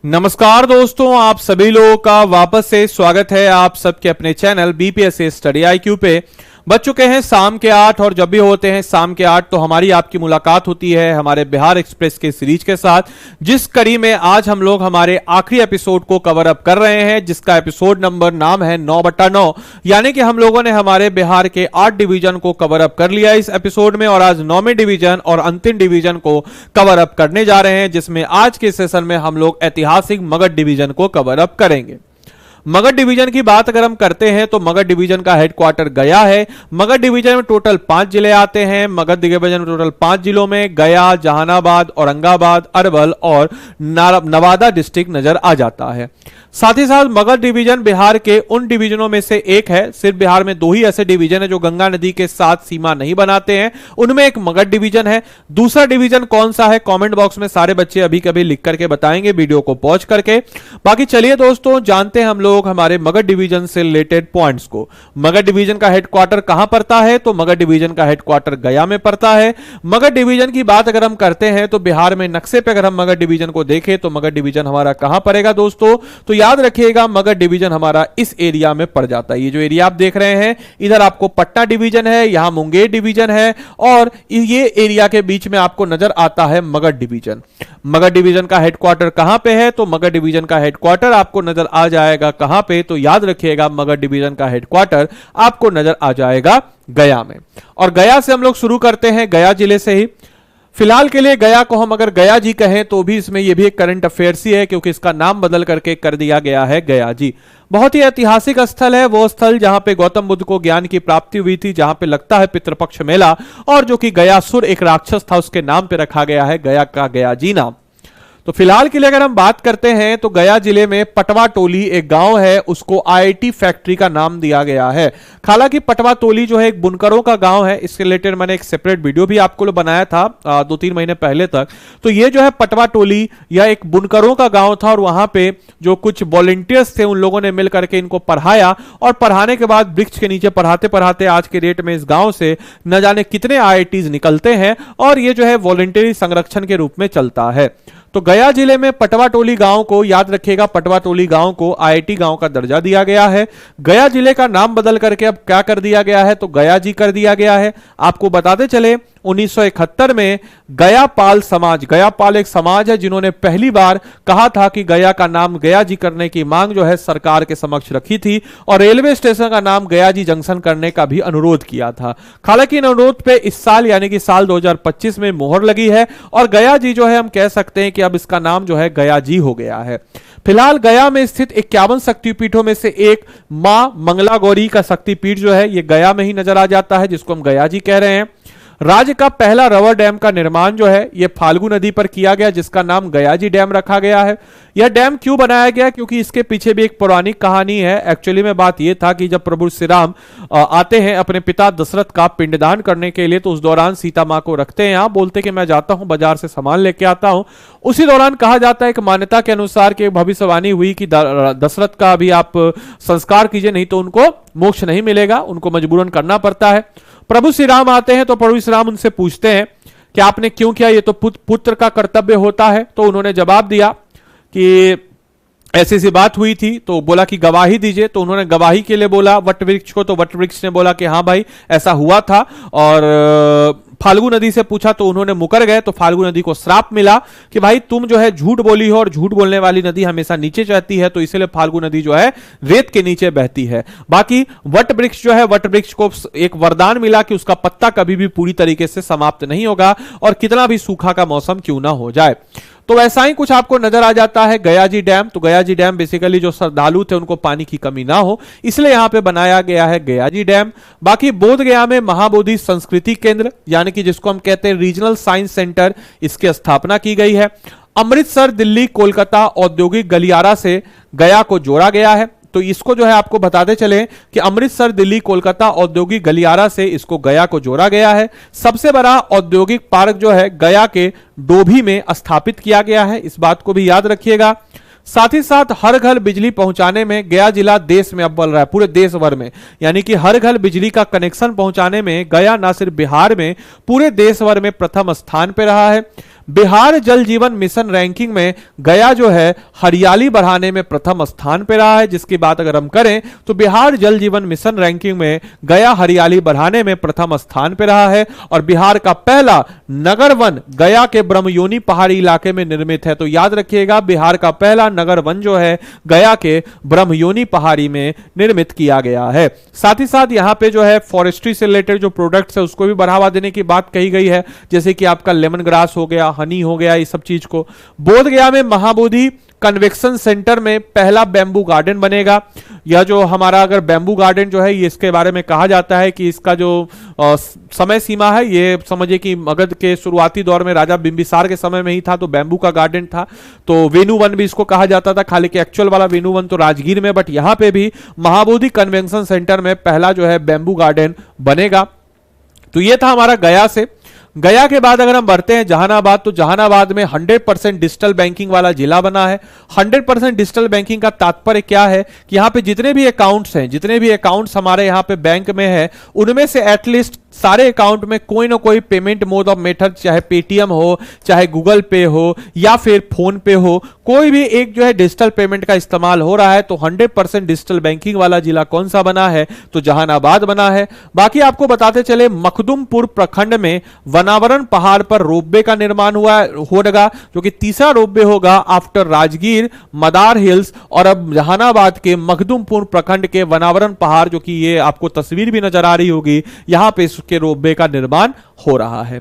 नमस्कार दोस्तों, आप सभी लोगों का वापस से स्वागत है आप सबके अपने चैनल बीपीएससी स्टडी आईक्यू पे। बज चुके हैं शाम के 8 और जब भी होते हैं शाम के 8 तो हमारी आपकी मुलाकात होती है हमारे बिहार एक्सप्रेस के सीरीज के साथ, जिस कड़ी में आज हम लोग हमारे आखिरी एपिसोड को कवर अप कर रहे हैं, जिसका एपिसोड नंबर नाम है 9/9। यानी कि हम लोगों ने हमारे बिहार के 8 डिवीजन को कवर अप कर लिया इस एपिसोड में और आज 9वें डिवीजन और अंतिम डिवीजन को कवर अप करने जा रहे हैं, जिसमें आज के सेशन में हम लोग ऐतिहासिक मगध डिवीजन को कवर अप करेंगे। मगध डिवीजन की बात अगर हम करते हैं तो मगध डिवीजन का हेडक्वार्टर गया है। मगध डिवीजन में टोटल 5 जिले आते हैं। मगध डिवीजन में टोटल 5 जिलों में गया, जहानाबाद, औरंगाबाद, अरवल और नवादा डिस्ट्रिक्ट नजर आ जाता है। साथ ही साथ मगध डिवीजन बिहार के उन डिवीजनों में से एक है। सिर्फ बिहार में 2 ही ऐसे डिवीजन है जो गंगा नदी के साथ सीमा नहीं बनाते हैं, उनमें एक मगध डिवीजन है। दूसरा डिवीजन कौन सा है कमेंट बॉक्स में सारे बच्चे अभी कभी लिख करके बताएंगे वीडियो को पॉज करके। बाकी चलिए दोस्तों जानते हैं हम लोग हमारे मगध डिवीजन से रिलेटेड पॉइंट्स को। मगध डिवीजन का हेडक्वार्टर कहां पड़ता है तो मगध डिवीजन का हेडक्वार्टर गया में पड़ता है। मगध डिवीजन की बात अगर हम करते हैं तो बिहार में नक्शे पे अगर हम मगध डिवीजन को देखें तो मगध डिवीजन हमारा कहां पड़ेगा दोस्तों, तो याद रखिएगा मगध डिवीजन हमारा इस एरिया में पड़ जाता है। ये जो एरिया आप देख रहे हैं इधर आपको पटना डिवीजन है, यहां मुंगेर डिवीजन है और ये एरिया के बीच में आपको नजर आता है मगध डिवीजन। मगध डिवीजन का हेडक्वार्टर कहां पे है तो मगध डिवीजन का हेडक्वार्टर आपको नजर आ जाएगा कहां पे, तो याद रखिएगा मगध डिवीजन का हेडक्वार्टर आपको नजर आ जाएगा गया में। और गया से हम लोग शुरू करते हैं, गया जिले से ही। फिलहाल के लिए गया को हम अगर गया जी कहें तो भी इसमें यह भी एक करंट अफेयर्स ही है, क्योंकि इसका नाम बदल करके कर दिया गया है गया जी। बहुत ही ऐतिहासिक स्थल है, वो स्थल जहां पे गौतम बुद्ध को ज्ञान की प्राप्ति हुई थी, जहां पे लगता है पितृपक्ष मेला, और जो कि गयासुर एक राक्षस था उसके नाम पे रखा गया है गया का गया जी नाम। तो फिलहाल के लिए अगर हम बात करते हैं तो गया जिले में पटवा टोली एक गांव है, उसको आईआईटी फैक्ट्री का नाम दिया गया है। हालांकि पटवा टोली जो है एक बुनकरों का गांव है, इसके रिलेटेड मैंने एक सेपरेट वीडियो भी आपको बनाया था 2-3 महीने पहले तक। तो ये जो है पटवा टोली यह एक बुनकरों का गांव था और वहां पे जो कुछ वॉलंटियर्स थे उन लोगों ने मिल करके इनको पढ़ाया और पढ़ाने के बाद वृक्ष के नीचे पढ़ाते पढ़ाते आज के डेट में इस गांव से न जाने कितने आईआईटीज निकलते हैं और ये जो है वॉलंटरी संरक्षण के रूप में चलता है। तो गया जिले में पटवा टोली गांव को याद रखिएगा, पटवा टोली गांव को आईआईटी गांव का दर्जा दिया गया है। गया जिले का नाम बदल करके अब क्या कर दिया गया है तो गया जी कर दिया गया है। आपको बताते चले 1971 में गयापाल समाज, गयापाल एक समाज है जिन्होंने पहली बार कहा था कि गया का नाम गया जी करने की मांग जो है सरकार के समक्ष रखी थी और रेलवे स्टेशन का नाम गया जी जंक्शन करने का भी अनुरोध किया था। हालांकि इन अनुरोध पे इस साल यानी कि साल 2025 में मोहर लगी है और गया जी जो है हम कह सकते हैं कि अब इसका नाम जो है गया जी हो गया है। फिलहाल गया में स्थित 51 शक्तिपीठों में से एक मां मंगला गौरी का शक्तिपीठ जो है ये गया में ही नजर आ जाता है, जिसको हम गया जी कह रहे हैं। राज्य का पहला रबर डैम का निर्माण जो है ये फाल्गु नदी पर किया गया, जिसका नाम गयाजी डैम रखा गया है। यह डैम क्यों बनाया गया, क्योंकि इसके पीछे भी एक पौराणिक कहानी है। एक्चुअली में बात यह था कि जब प्रभु श्री राम आते हैं अपने पिता दशरथ का पिंडदान करने के लिए, तो उस दौरान सीता मां को रखते हैं यहाँ, बोलते कि मैं जाता हूं बाजार से सामान लेके आता हूं। उसी दौरान कहा जाता है कि मान्यता के अनुसार कि भविष्यवाणी हुई कि दशरथ का अभी आप संस्कार कीजिए नहीं तो उनको मोक्ष नहीं मिलेगा, उनको मजबूरन करना पड़ता है। प्रभु श्री राम आते हैं तो प्रभु श्री राम उनसे पूछते हैं कि आपने क्यों किया, ये तो पुत्र का कर्तव्य होता है। तो उन्होंने जवाब दिया कि ऐसी सी बात हुई थी, तो बोला कि गवाही दीजिए। तो उन्होंने गवाही के लिए बोला वट वृक्ष को, तो वट वृक्ष ने बोला कि हाँ भाई ऐसा हुआ था। और फाल्गु नदी से पूछा तो उन्होंने मुकर गए, तो फाल्गु नदी को श्राप मिला कि भाई तुम जो है झूठ बोली हो और झूठ बोलने वाली नदी हमेशा नीचे चढ़ती है, तो इसलिए फाल्गु नदी जो है रेत के नीचे बहती है। बाकी वट वृक्ष जो है, वट वृक्ष को एक वरदान मिला कि उसका पत्ता कभी भी पूरी तरीके से समाप्त नहीं होगा और कितना भी सूखा का मौसम क्यों ना हो जाए। तो वैसा ही कुछ आपको नजर आ जाता है गयाजी डैम। तो गयाजी डैम बेसिकली जो श्रद्धालु थे उनको पानी की कमी ना हो इसलिए यहां पे बनाया गया है गयाजी डैम। बाकी बोध गया में महाबोधि संस्कृति केंद्र यानी कि जिसको हम कहते हैं रीजनल साइंस सेंटर, इसकी स्थापना की गई है। अमृतसर, दिल्ली, कोलकाता औद्योगिक गलियारा से गया को जोड़ा गया है। तो इसको जो है आपको बताते चले कि अमृतसर, दिल्ली, कोलकाता औद्योगिक गलियारा से इसको गया को जोड़ा गया है। सबसे बड़ा औद्योगिक पार्क जो है गया के डोभी में स्थापित किया गया है, इस बात को भी याद रखिएगा। साथ ही साथ हर घर बिजली पहुंचाने में गया जिला देश में अव्वल रहा है, पूरे देश भर में। यानी कि हर घर बिजली का कनेक्शन पहुंचाने में गया ना सिर्फ बिहार में, पूरे देश भर में प्रथम स्थान पर रहा है। बिहार जल जीवन मिशन रैंकिंग में गया जो है हरियाली बढ़ाने में प्रथम स्थान पर रहा है। जिसकी बात अगर हम करें तो बिहार जल जीवन मिशन रैंकिंग में गया हरियाली बढ़ाने में प्रथम स्थान पर रहा है। और बिहार का पहला नगर वन गया के ब्रह्मयोनी पहाड़ी इलाके में निर्मित है। तो याद रखिएगा, बिहार का पहला नगर वन जो है गया के ब्रह्मयोनी पहाड़ी में निर्मित किया गया है। साथ ही साथ यहां पे जो है फॉरेस्ट्री से रिलेटेड जो प्रोडक्ट्स है उसको भी बढ़ावा देने की बात कही गई है, जैसे कि आपका लेमन ग्रास हो गया, हनी हो गया, ये सब चीज को। बोधगया में महाबोधि कन्वेक्शन सेंटर में पहला बैम्बू गार्डन बनेगा। यह जो हमारा अगर बैम्बू गार्डन जो है, ये इसके बारे में कहा जाता है कि इसका जो समय सीमा है, ये समझिए कि मगध के शुरुआती दौर में राजा बिंबिसार के समय में ही था, तो बैम्बू का गार्डन था। तो वेणु वन भी इसको कहा जाता था, खाली कि एक्चुअल वाला वेणु वन तो राजगीर में, बट यहां पे भी महाबोधि कन्वेंशन सेंटर में पहला जो है बैम्बू गार्डन बनेगा। तो ये था हमारा गया से। गया के बाद अगर हम बढ़ते हैं जहानाबाद, तो जहानाबाद में 100% डिजिटल बैंकिंग वाला जिला बना है। 100% डिजिटल बैंकिंग का तात्पर्य क्या है कि यहां पे जितने भी अकाउंट्स हैं, जितने भी अकाउंट्स हमारे यहां पे बैंक में है, उनमें से एटलीस्ट सारे अकाउंट में कोई ना कोई पेमेंट मोड ऑफ मेथड, चाहे पेटीएम हो, चाहे गूगल पे हो या फिर फोन पे हो, कोई भी एक जो है डिजिटल पेमेंट का इस्तेमाल हो रहा है। तो 100% डिजिटल बैंकिंग वाला जिला कौन सा बना है? तो जहानाबाद बना है। बाकी आपको बताते चले, मखदुमपुर प्रखंड में वनावरण पहाड़ पर रोपवे का निर्माण होगा, जो कि तीसरा रोपवे होगा आफ्टर राजगीर, मदार हिल्स और अब जहानाबाद के मखदुमपुर प्रखंड के वनावरण पहाड़, जो कि ये आपको तस्वीर भी नजर आ रही होगी, यहां पे के रोपवे का निर्माण हो रहा है।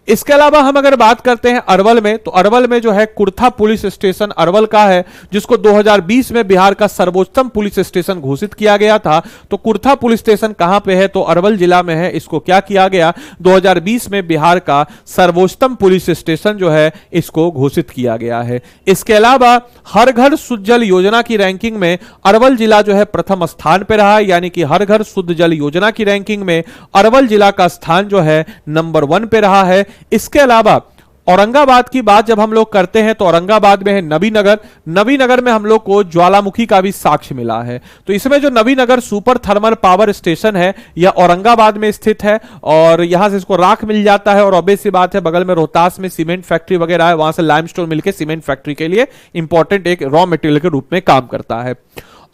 इसके अलावा हम अगर बात करते हैं अरवल में, तो अरवल में जो है कुर्था पुलिस स्टेशन अरवल का है, जिसको 2020 में बिहार का सर्वोत्तम पुलिस स्टेशन घोषित किया गया था। तो कुर्था पुलिस स्टेशन कहां पे है? तो अरवल जिला में है। इसको क्या किया गया? 2020 में बिहार का सर्वोत्तम पुलिस स्टेशन जो है इसको घोषित किया गया है। इसके अलावा हर घर शुद्ध जल योजना की रैंकिंग में अरवल जिला जो है प्रथम स्थान पर रहा है, यानी कि हर घर शुद्ध जल योजना की रैंकिंग में अरवल जिला का स्थान जो है नंबर 1 पे रहा है। इसके अलावा औरंगाबाद की बात जब हम लोग करते हैं, तो औरंगाबाद में है नवीनगर। नवीनगर में हम लोग को ज्वालामुखी का भी साक्ष्य मिला है। तो इसमें जो Navinagar super thermal power station है, यह औरंगाबाद में स्थित है और यहां से इसको राख मिल जाता है। और ऑब्वियस सी बात है, बगल में रोहतास में सीमेंट फैक्ट्री वगैरह है, वहां से लाइमस्टोन मिलकर सीमेंट फैक्ट्री के लिए इंपॉर्टेंट एक रॉ मटेरियल के रूप में काम करता है।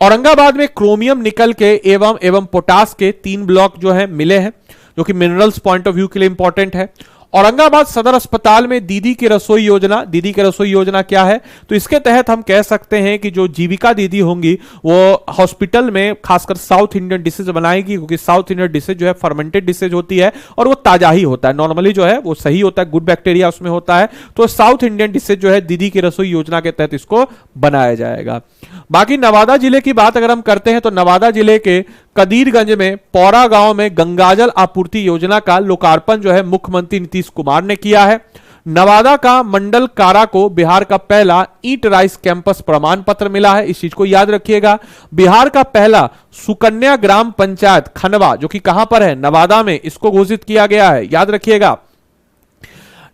औरंगाबाद में क्रोमियम, निकल के एवं पोटास के 3 ब्लॉक जो है मिले हैं, जो कि मिनरल्स पॉइंट ऑफ व्यू के लिए इंपॉर्टेंट है। औरंगाबाद सदर अस्पताल में दीदी की रसोई योजना। दीदी की रसोई योजना क्या है? तो इसके तहत हम कह सकते हैं कि जो जीविका दीदी होंगी वो हॉस्पिटल में खासकर साउथ इंडियन डिशेज बनाएगी, क्योंकि साउथ इंडियन डिशेज जो है फर्मेंटेड डिशेज होती है और वो ताजा ही होता है, नॉर्मली जो है वो सही होता है, गुड बैक्टीरिया उसमें होता है। तो साउथ इंडियन डिशेज जो है दीदी की रसोई योजना के तहत इसको बनाया जाएगा। बाकी नवादा जिले की बात अगर हम करते हैं, तो नवादा जिले के कदीरगंज में पौरा गांव में गंगाजल आपूर्ति योजना का लोकार्पण जो है मुख्यमंत्री नीतीश कुमार ने किया है। नवादा का मंडल कारा को बिहार का पहला ईट राइस कैंपस प्रमाण पत्र मिला है, इस चीज को याद रखिएगा। बिहार का पहला सुकन्या ग्राम पंचायत खनवा, जो कि कहां पर है? नवादा में, इसको घोषित किया गया है, याद रखिएगा।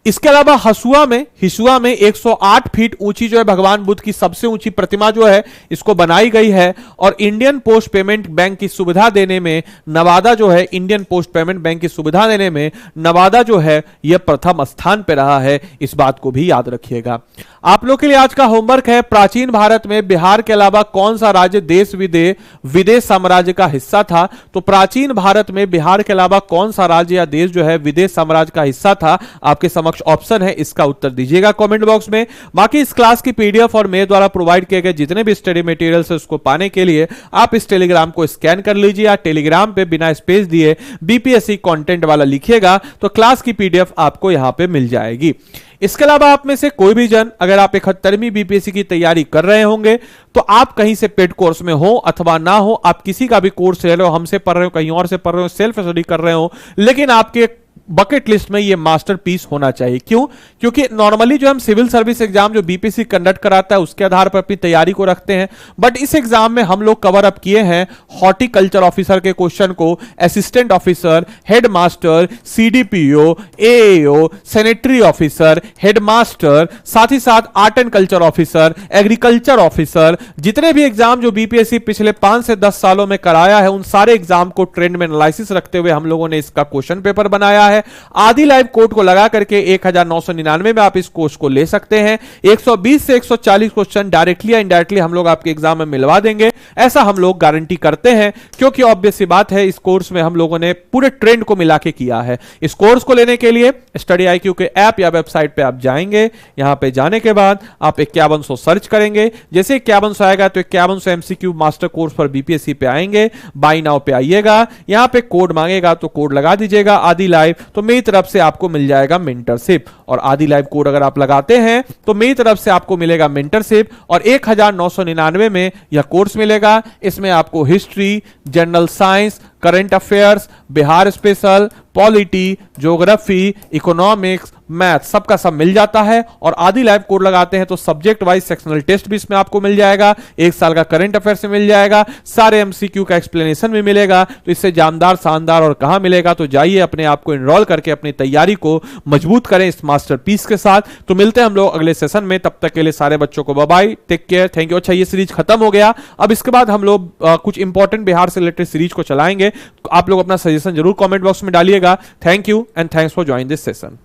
इसके अलावा हिसुआ में 108 फीट ऊंची जो है भगवान बुद्ध की सबसे ऊंची प्रतिमा जो है इसको बनाई गई है। और इंडियन पोस्ट पेमेंट बैंक की सुविधा देने में नवादा जो है, इंडियन पोस्ट पेमेंट बैंक की सुविधा देने में नवादा जो है यह प्रथम स्थान पर रहा है, इस बात को भी याद रखिएगा। आप लोग के लिए आज का होमवर्क है, प्राचीन भारत में बिहार के अलावा कौन सा राज्य देश विदेश साम्राज्य का हिस्सा था? तो प्राचीन भारत में बिहार के अलावा कौन सा राज्य या देश जो है विदेश साम्राज्य का हिस्सा था? आपके समक्ष ऑप्शन है, इसका उत्तर दीजिएगा कमेंट बॉक्स में। बाकी इस क्लास की पीडीएफ और मेरे द्वारा प्रोवाइड किए गए जितने भी स्टडी मटेरियल्स है उसको पाने के लिए आप इस टेलीग्राम को स्कैन कर लीजिए, या टेलीग्राम पे बिना स्पेस दिए बीपीएससी कंटेंट वाला लिखिएगा तो क्लास की पीडीएफ आपको यहां पे मिल जाएगी। इसके अलावा आप में से कोई भी जन अगर आप 71वीं बीपीएससी की तैयारी कर रहे होंगे, तो आप कहीं से पेड कोर्स में हो अथवा ना हो, आप किसी का भी कोर्स ले रहे हो, हमसे पढ़ रहे हो, कहीं और से पढ़ रहे हो, सेल्फ स्टडी कर रहे हो, लेकिन आपके बकेट लिस्ट में ये मास्टरपीस होना चाहिए। क्यों? क्योंकि नॉर्मली जो हम सिविल सर्विस एग्जाम जो बीपीएससी कंडक्ट कराता है उसके आधार पर अपनी तैयारी को रखते हैं, बट इस एग्जाम में हम लोग कवर अप किए हैं हॉर्टिकल्चर ऑफिसर के क्वेश्चन को, assistant officer, headmaster, CDPO, AAO, sanitary officer, headmaster, साथ ही साथ art and culture officer, agriculture officer, जितने भी एग्जाम जो बीपीएससी पिछले 5 से 10 सालों में कराया है उन सारे एग्जाम को ट्रेंड में एनालिसिस रखते हुए हम लोगों ने इसका क्वेश्चन पेपर बनाया है। आदि लाइव कोड को लगा करके 1999 में आप इस कोर्स को ले सकते हैं। 120 से 140 क्वेश्चन डायरेक्टली या इनडायरेक्टली हम लोग आपके एग्जाम में मिलवा देंगे, ऐसा हम लोग गारंटी करते हैं, क्योंकि ऑब्वियस सी बात है इस कोर्स में हम लोगों ने पूरे ट्रेंड को मिला के किया है। इस कोर्स को लेने के लिए स्टडी IQ के ऐप या वेबसाइट पे आप जाएंगे, यहां पे जाने के बाद आप 5100 सर्च करेंगे, जैसे 5100 आएगा तो 5100 MCQ मास्टर कोर्स पर बीपीएससी पे आएंगे, बाय नाउ पे आइएगा, यहां पे कोड मांगेगा तो कोड लगा दीजिएगा आदि लाइव, तो मेरी तरफ से आपको मिल जाएगा मेंटरशिप। और आदि लाइव कोड अगर आप लगाते हैं तो मेरी तरफ से आपको मिलेगा मेंटरशिप और 1999 में यह कोर्स मिलेगा। इसमें आपको history, general science, current affairs, Bihar special, polity, geography, economics, math सबका सब मिल जाता है। और आदि लाइव कोड लगाते हैं तो सब्जेक्ट वाइज सेक्शनल टेस्ट भी इसमें आपको मिल जाएगा, 1 साल का करंट अफेयर से मिल जाएगा, सारे एमसीक्यू का एक्सप्लेनेशन भी मिलेगा। तो इससे जानदार शानदार और कहां मिलेगा, तो जाइए अपने आप को इनरोल करके अपनी तैयारी को मजबूत करें इस मास्टरपीस के साथ। तो मिलते हैं हम लोग अगले सेशन में, तब तक के लिए सारे बच्चों को bye bye, take care, thank you. अच्छा, ये सीरीज खत्म हो गया, अब इसके बाद हम लोग कुछ इंपॉर्टेंट बिहार से रिलेटेड सीरीज को चलाएंगे। आप लोग अपना सजेशन जरूर कमेंट बॉक्स में डालिएगा। Thank you and thanks for join this session.